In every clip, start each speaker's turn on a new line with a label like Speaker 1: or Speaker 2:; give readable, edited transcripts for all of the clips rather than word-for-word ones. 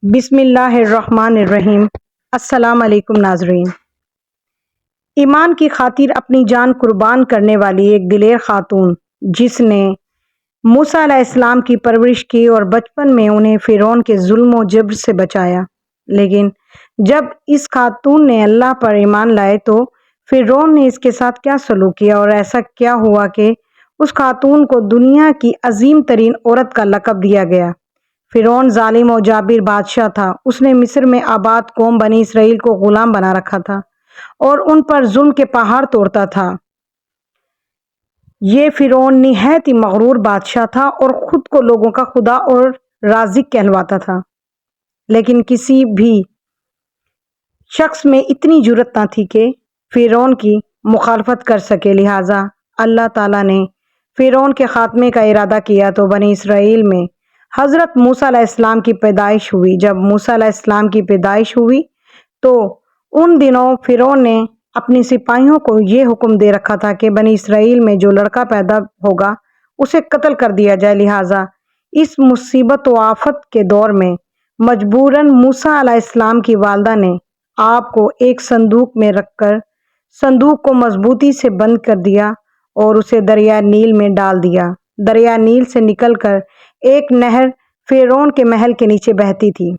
Speaker 1: بسم اللہ الرحمن الرحیم۔ السلام علیکم ناظرین۔ ایمان کی خاطر اپنی جان قربان کرنے والی ایک دلیر خاتون جس نے موسیٰ علیہ السلام کی پرورش کی اور بچپن میں انہیں فرعون کے ظلم و جبر سے بچایا، لیکن جب اس خاتون نے اللہ پر ایمان لائے تو فرعون نے اس کے ساتھ کیا سلوک کیا اور ایسا کیا ہوا کہ اس خاتون کو دنیا کی عظیم ترین عورت کا لقب دیا گیا۔ فرعون ظالم و جابر بادشاہ تھا۔ اس نے مصر میں آباد قوم بنی اسرائیل کو غلام بنا رکھا تھا اور ان پر ظلم کے پہاڑ توڑتا تھا۔ یہ فرعون نہایت ہی مغرور بادشاہ تھا اور خود کو لوگوں کا خدا اور رازق کہلواتا تھا، لیکن کسی بھی شخص میں اتنی جرأت نہ تھی کہ فرعون کی مخالفت کر سکے۔ لہٰذا اللہ تعالیٰ نے فرعون کے خاتمے کا ارادہ کیا تو بنی اسرائیل میں حضرت موسیٰ علیہ السلام کی پیدائش ہوئی۔ جب موسیٰ علیہ السلام کی پیدائش ہوئی تو ان دنوں فرعون نے اپنی سپاہیوں کو یہ حکم دے رکھا تھا کہ بنی اسرائیل میں جو لڑکا پیدا ہوگا اسے قتل کر دیا جائے۔ لہٰذا اس مصیبت و آفت کے دور میں مجبوراً موسیٰ علیہ السلام کی والدہ نے آپ کو ایک صندوق میں رکھ کر صندوق کو مضبوطی سے بند کر دیا اور اسے دریا نیل میں ڈال دیا۔ دریا نیل سے نکل کر ایک نہر فرعون کے محل کے نیچے بہتی تھی۔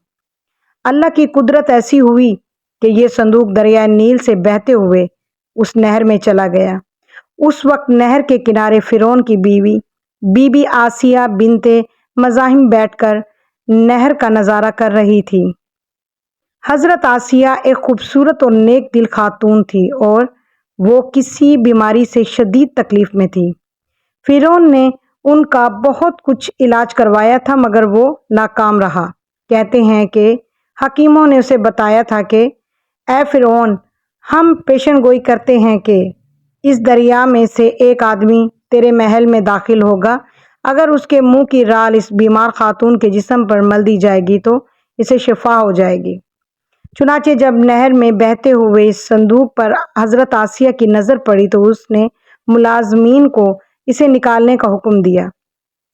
Speaker 1: اللہ کی قدرت ایسی ہوئی کہ یہ صندوق دریا نیل سے بہتے ہوئے اس نہر میں چلا گیا۔ اس وقت نہر کے کنارے فرعون کی بیوی بی بی آسیہ بنت مزاحم بیٹھ کر نہر کا نظارہ کر رہی تھی۔ حضرت آسیہ ایک خوبصورت اور نیک دل خاتون تھی اور وہ کسی بیماری سے شدید تکلیف میں تھی۔ فرعون نے ان کا بہت کچھ علاج کروایا تھا مگر وہ ناکام رہا۔ کہتے ہیں کہ حکیموں نے اسے بتایا تھا کہ اے فرعون، ہم پیشن گوئی کرتے ہیں کہ اس دریا میں سے ایک آدمی تیرے محل میں داخل ہوگا۔ اگر اس کے منہ کی رال اس بیمار خاتون کے جسم پر مل دی جائے گی تو اسے شفا ہو جائے گی۔ چنانچہ جب نہر میں بہتے ہوئے اس صندوق پر حضرت آسیہ کی نظر پڑی تو اس نے ملازمین کو اسے نکالنے کا حکم دیا۔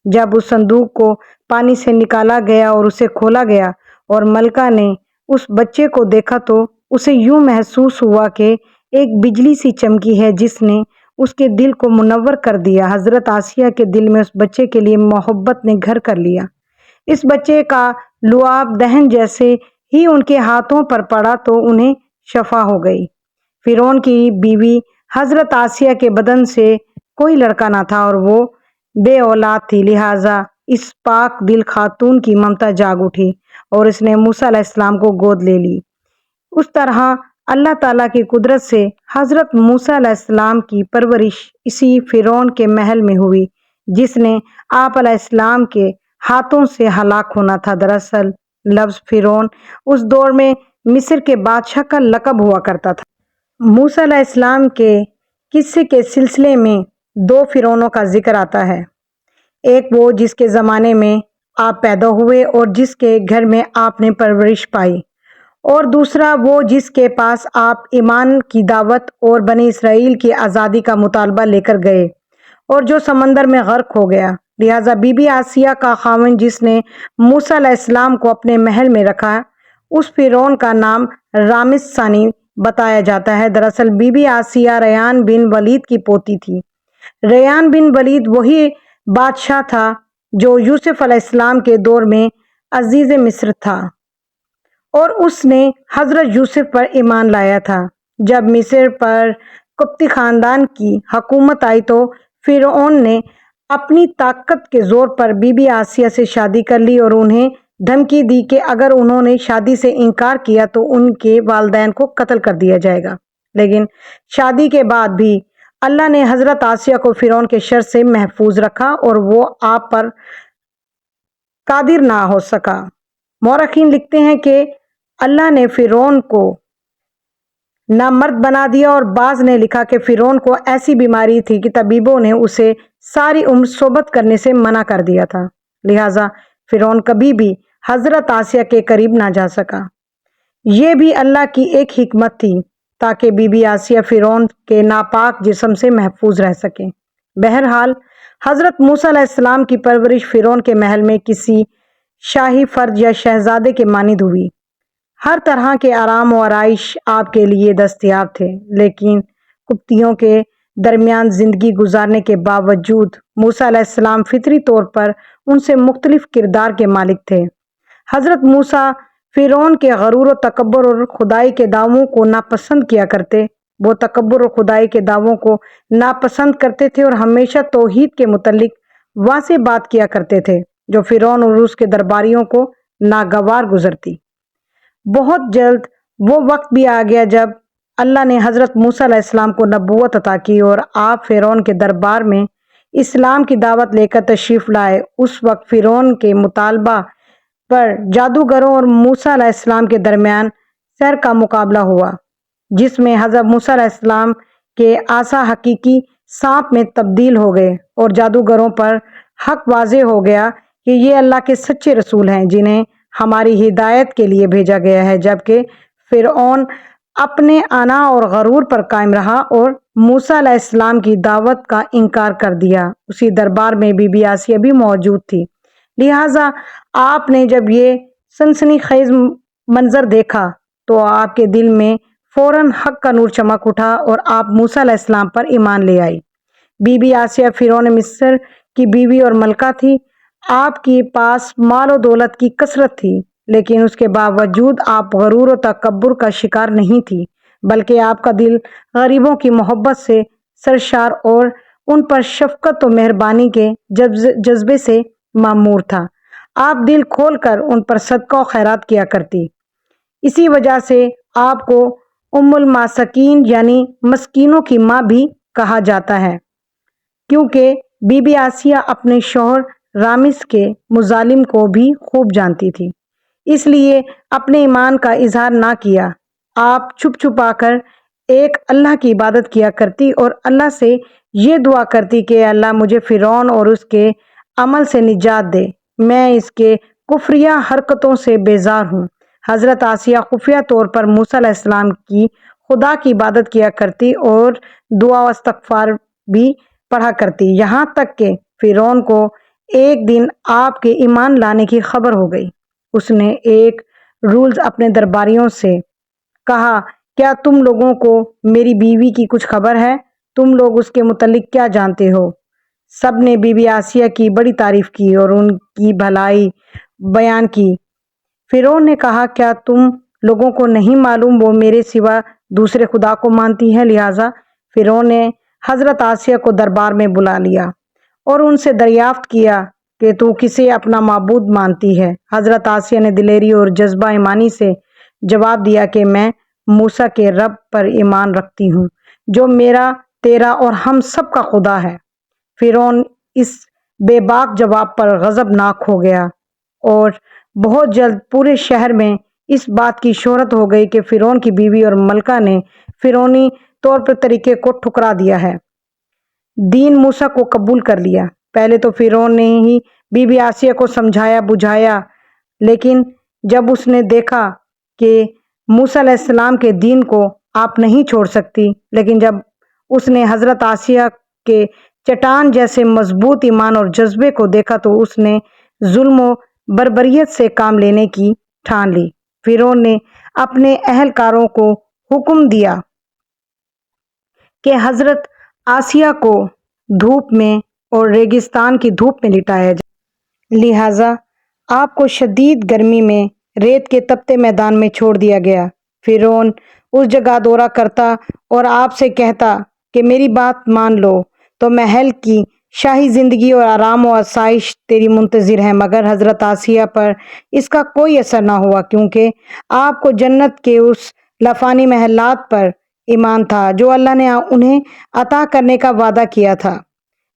Speaker 1: جب اس صندوق کو پانی سے نکالا گیا اور اسے کھولا گیا اور ملکہ نے اس بچے کو دیکھا تو اسے یوں محسوس ہوا کہ ایک بجلی سی چمکی ہے جس نے اس کے دل کو منور کر دیا۔ حضرت آسیہ کے دل میں اس بچے کے لیے محبت نے گھر کر لیا۔ اس بچے کا لعاب دہن جیسے ہی ان کے ہاتھوں پر پڑا تو انہیں شفا ہو گئی۔ فرعون کی بیوی حضرت آسیہ کے بدن سے کوئی لڑکا نہ تھا اور وہ بے اولاد تھی، لہٰذا اس پاک دل خاتون کی ممتا جاگ اٹھی اور اس نے موسیٰ علیہ السلام کو گود لے لی۔ اس طرح اللہ تعالیٰ کی قدرت سے حضرت موسیٰ علیہ السلام کی پرورش اسی فرعون کے محل میں ہوئی جس نے آپ علیہ السلام کے ہاتھوں سے ہلاک ہونا تھا۔ دراصل لفظ فرعون اس دور میں مصر کے بادشاہ کا لقب ہوا کرتا تھا۔ موسیٰ علیہ السلام کے قصے کے سلسلے میں دو فرعونوں کا ذکر آتا ہے، ایک وہ جس کے زمانے میں آپ پیدا ہوئے اور جس کے گھر میں آپ نے پرورش پائی، اور دوسرا وہ جس کے پاس آپ ایمان کی دعوت اور بنی اسرائیل کی آزادی کا مطالبہ لے کر گئے اور جو سمندر میں غرق ہو گیا۔ لہٰذا بی بی آسیہ کا خاوند جس نے موسیٰ علیہ السلام کو اپنے محل میں رکھا، اس فرعون کا نام رامس ثانی بتایا جاتا ہے۔ دراصل بی بی آسیہ ریان بن ولید کی پوتی تھی۔ ریان بن ولید وہی بادشاہ تھا جو یوسف علیہ السلام کے دور میں عزیز مصر تھا اور اس نے حضرت یوسف پر ایمان لایا تھا۔ جب مصر پر قبطی خاندان کی حکومت آئی تو فرعون نے اپنی طاقت کے زور پر بی بی آسیہ سے شادی کر لی اور انہیں دھمکی دی کہ اگر انہوں نے شادی سے انکار کیا تو ان کے والدین کو قتل کر دیا جائے گا۔ لیکن شادی کے بعد بھی اللہ نے حضرت آسیہ کو فرعون کے شر سے محفوظ رکھا اور وہ آپ پر قادر نہ ہو سکا۔ مورخین لکھتے ہیں کہ اللہ نے فرعون کو نامرد بنا دیا، اور بعض نے لکھا کہ فرعون کو ایسی بیماری تھی کہ طبیبوں نے اسے ساری عمر صحبت کرنے سے منع کر دیا تھا، لہٰذا فرعون کبھی بھی حضرت آسیہ کے قریب نہ جا سکا۔ یہ بھی اللہ کی ایک حکمت تھی تاکہ بی بی آسیہ فرعون کے ناپاک جسم سے محفوظ رہ سکیں۔ بہرحال حضرت موسیٰ علیہ السلام کی پرورش فرعون کے محل میں کسی شاہی فرد یا شہزادے کے مانند ہوئی۔ ہر طرح کے آرام و آرائش آپ کے لیے دستیاب تھے، لیکن قبطیوں کے درمیان زندگی گزارنے کے باوجود موسیٰ علیہ السلام فطری طور پر ان سے مختلف کردار کے مالک تھے۔ حضرت موسیٰ فرعون کے غرور و تکبر اور خدائی کے دعووں کو ناپسند کیا کرتے۔ وہ تکبر اور خدائی کے دعووں کو ناپسند کرتے تھے اور ہمیشہ توحید کے متعلق واضح بات کیا کرتے تھے جو فرعون اور اس کے درباریوں کو ناگوار گزرتی۔ بہت جلد وہ وقت بھی آ گیا جب اللہ نے حضرت موسیٰ علیہ السلام کو نبوت عطا کی اور آپ فرعون کے دربار میں اسلام کی دعوت لے کر تشریف لائے۔ اس وقت فرعون کے مطالبہ پر جادوگروں اور موسیٰ علیہ السلام کے درمیان سحر کا مقابلہ ہوا، جس میں حضرت موسیٰ علیہ السلام کے عصا حقیقی سانپ میں تبدیل ہو گئے اور جادوگروں پر حق واضح ہو گیا کہ یہ اللہ کے سچے رسول ہیں جنہیں ہماری ہدایت کے لیے بھیجا گیا ہے، جبکہ فرعون اپنے انا اور غرور پر قائم رہا اور موسیٰ علیہ السلام کی دعوت کا انکار کر دیا۔ اسی دربار میں بی بی آسیہ بھی موجود تھی، لہٰذا آپ نے جب یہ سنسنی خیز منظر دیکھا تو آپ کے دل میں فوراً حق کا نور چمک اٹھا اور آپ موسیٰ علیہ السلام پر ایمان لے آئی۔ بی بی آسیہ فرعون مصر کی بیوی اور ملکہ تھی۔ آپ کے پاس مال و دولت کی کثرت تھی، لیکن اس کے باوجود آپ غرور و تکبر کا شکار نہیں تھی، بلکہ آپ کا دل غریبوں کی محبت سے سرشار اور ان پر شفقت و مہربانی کے جذبے سے معمور تھا۔ آپ دل کھول کر ان پر صدقہ و خیرات کیا کرتی۔ اسی وجہ سے آپ کو ام المساکین یعنی مسکینوں کی ماں بھی کہا جاتا ہے، کیونکہ بی بی آسیہ اپنے شوہر رامس کے مظالم کو بھی خوب جانتی تھی، اس لیے اپنے ایمان کا اظہار نہ کیا۔ آپ چھپ چھپا کر ایک اللہ کی عبادت کیا کرتی اور اللہ سے یہ دعا کرتی کہ اللہ مجھے فرعون اور اس کے عمل سے نجات دے، میں اس کے کفریہ حرکتوں سے بیزار ہوں۔ حضرت آسیہ خفیہ طور پر موسیٰ علیہ السلام کی خدا کی عبادت کیا کرتی اور دعا و استغفار بھی پڑھا کرتی، یہاں تک کہ فرعون کو ایک دن آپ کے ایمان لانے کی خبر ہو گئی۔ اس نے ایک روز اپنے درباریوں سے کہا، کیا تم لوگوں کو میری بیوی کی کچھ خبر ہے؟ تم لوگ اس کے متعلق کیا جانتے ہو؟ سب نے بی بی آسیہ کی بڑی تعریف کی اور ان کی بھلائی بیان کی۔ فرعون نے کہا، کیا تم لوگوں کو نہیں معلوم وہ میرے سوا دوسرے خدا کو مانتی ہے؟ لہٰذا فرعون نے حضرت آسیہ کو دربار میں بلا لیا اور ان سے دریافت کیا کہ تو کسے اپنا معبود مانتی ہے؟ حضرت آسیہ نے دلیری اور جذبہ ایمانی سے جواب دیا کہ میں موسیٰ کے رب پر ایمان رکھتی ہوں جو میرا، تیرا اور ہم سب کا خدا ہے۔ فرعون اس بے باک جواب پر غضبناک ہو گیا اور بہت جلد پورے شہر میں اس بات کی شہرت ہو گئی کہ فرعون کی بیوی اور ملکہ نے فرعونی طور پر طریقے کو ٹھکرا دیا ہے، دین موسیٰ کو قبول کر لیا۔ پہلے تو فرعون نے ہی بی بی آسیہ کو سمجھایا بجھایا، لیکن جب اس نے دیکھا کہ موسیٰ علیہ السلام کے دین کو آپ نہیں چھوڑ سکتی، لیکن جب اس نے حضرت آسیہ کے چٹان جیسے مضبوط ایمان اور جذبے کو دیکھا تو اس نے ظلم و بربریت سے کام لینے کی ٹھان لی۔ فرعون نے اپنے اہلکاروں کو حکم دیا کہ حضرت آسیہ کو دھوپ میں اور ریگستان کی دھوپ میں لٹایا جائے، لہٰذا آپ کو شدید گرمی میں ریت کے تپتے میدان میں چھوڑ دیا گیا۔ فرعون اس جگہ دورہ کرتا اور آپ سے کہتا کہ میری بات مان لو تو محل کی شاہی زندگی اور آرام و آسائش تیری منتظر ہے، مگر حضرت آسیہ پر اس کا کوئی اثر نہ ہوا، کیونکہ آپ کو جنت کے اس لافانی محلات پر ایمان تھا جو اللہ نے انہیں عطا کرنے کا وعدہ کیا تھا۔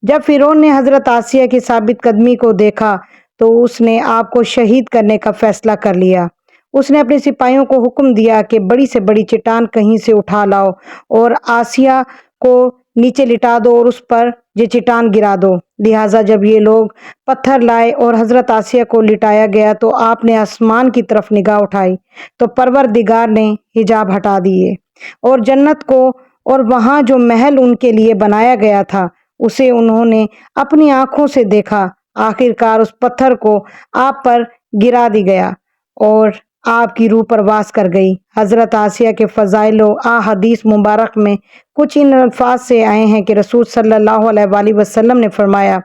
Speaker 1: جب فرعون نے حضرت آسیہ کی ثابت قدمی کو دیکھا تو اس نے آپ کو شہید کرنے کا فیصلہ کر لیا۔ اس نے اپنے سپاہیوں کو حکم دیا کہ بڑی سے بڑی چٹان کہیں سے اٹھا لاؤ اور آسیہ کو نیچے لٹا دو اور اس پر یہ چٹان گرا دو۔ لہٰذا جب یہ لوگ پتھر لائے اور حضرت آسیہ کو لٹایا گیا تو آپ نے آسمان کی طرف نگاہ اٹھائی تو پروردگار نے حجاب ہٹا دیے اور جنت کو اور وہاں جو محل ان کے لیے بنایا گیا تھا اسے انہوں نے اپنی آنکھوں سے دیکھا۔ آخر کار اس پتھر کو آپ پر گرا دی گیا اور آپ کی روح پرواز کر گئی۔ حضرت آسیہ کے فضائل و احادیث مبارک میں کچھ ان الفاظ سے آئے ہیں کہ رسول صلی اللہ علیہ وآلہ وسلم نے فرمایا،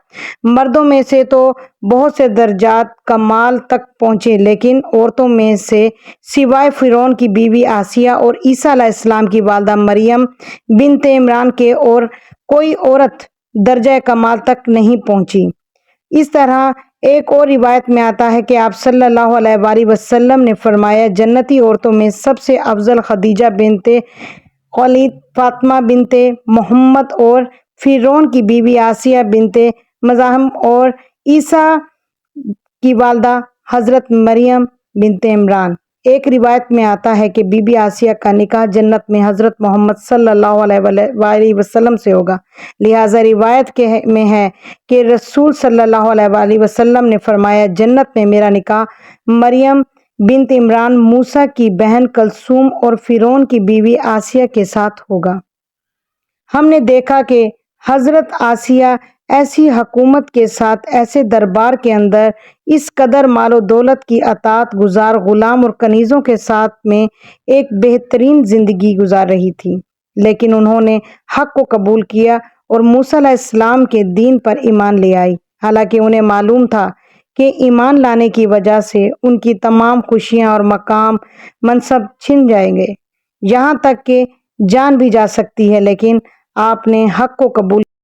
Speaker 1: مردوں میں سے تو بہت سے درجات کمال تک پہنچے، لیکن عورتوں میں سے سوائے فرعون کی بیوی آسیہ اور عیسیٰ علیہ السلام کی والدہ مریم بنت عمران کے اور کوئی عورت درجہ کمال تک نہیں پہنچی۔ اس طرح ایک اور روایت میں آتا ہے کہ آپ صلی اللہ علیہ وآلہ وسلم نے فرمایا، جنتی عورتوں میں سب سے افضل خدیجہ بنت خویلد، فاطمہ بنت محمد اور فرعون کی بیوی آسیہ بنت مزاحم اور عیسیٰ کی والدہ حضرت مریم بنت عمران۔ ایک روایت میں آتا ہے کہ بی بی آسیہ کا نکاح جنت میں حضرت محمد صلی اللہ علیہ وآلہ وسلم سے ہوگا۔ لہٰذا روایت میں ہے کہ رسول صلی اللہ علیہ وآلہ وسلم نے فرمایا، جنت میں میرا نکاح مریم بنت عمران، موسیٰ کی بہن کلثوم اور فرعون کی بیوی آسیہ کے ساتھ ہوگا۔ ہم نے دیکھا کہ حضرت آسیہ ایسی حکومت کے ساتھ، ایسے دربار کے اندر، اس قدر مال و دولت کی اطاعت گزار غلام اور کنیزوں کے ساتھ میں ایک بہترین زندگی گزار رہی تھی، لیکن انہوں نے حق کو قبول کیا اور موسیٰ علیہ السلام کے دین پر ایمان لے آئی، حالانکہ انہیں معلوم تھا کہ ایمان لانے کی وجہ سے ان کی تمام خوشیاں اور مقام منصب چھن جائیں گے، یہاں تک کہ جان بھی جا سکتی ہے، لیکن آپ نے حق کو قبول